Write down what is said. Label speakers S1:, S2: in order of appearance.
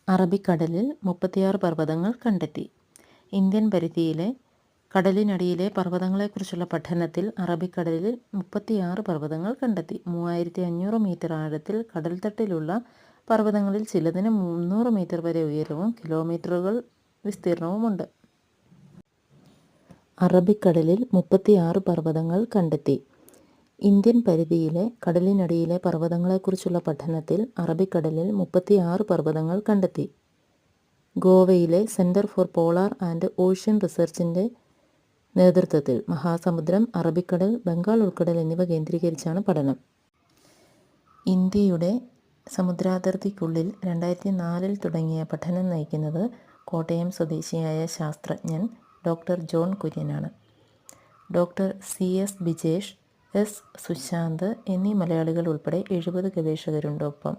S1: അറബിക്കടലിൽ 36 പർവ്വതങ്ങൾ കണ്ടെത്തി. ഇന്ത്യൻ പരിധിയിലെ കടലിനടിയിലെ പർവ്വതങ്ങളെക്കുറിച്ചുള്ള പഠനത്തിൽ അറബിക്കടലിൽ 36 പർവ്വതങ്ങൾ കണ്ടെത്തി. 3500 മീറ്റർ ആഴത്തിൽ കടൽത്തട്ടിലുള്ള പർവ്വതങ്ങളിൽ ചിലതിന് 300 മീറ്റർ വരെ ഉയരവും കിലോമീറ്ററുകൾ വിസ്തീർണവുമുണ്ട്. അറബിക്കടലിൽ 36 പർവ്വതങ്ങൾ കണ്ടെത്തി. ഇന്ത്യൻ പരിധിയിലെ കടലിനടിയിലെ പർവ്വതങ്ങളെക്കുറിച്ചുള്ള പഠനത്തിൽ അറബിക്കടലിൽ 36 പർവ്വതങ്ങൾ കണ്ടെത്തി. ഗോവയിലെ centre for polar and ocean റിസർച്ചിന്റെ നേതൃത്വത്തിൽ മഹാസമുദ്രം, അറബിക്കടൽ, ബംഗാൾ ഉൾക്കടൽ എന്നിവ കേന്ദ്രീകരിച്ചാണ് പഠനം. ഇന്ത്യയുടെ സമുദ്രാതിർത്തിക്കുള്ളിൽ 2004 തുടങ്ങിയ പഠനം നയിക്കുന്നത് കോട്ടയം സ്വദേശിയായ ശാസ്ത്രജ്ഞൻ ഡോക്ടർ ജോൺ കുര്യനാണ്. Doctor CS Bijesh, S Sushant എന്നീ മലയാളികൾ ഉൾപ്പെടെ 70 ഗവേഷകരുണ്ട്. ഒപ്പം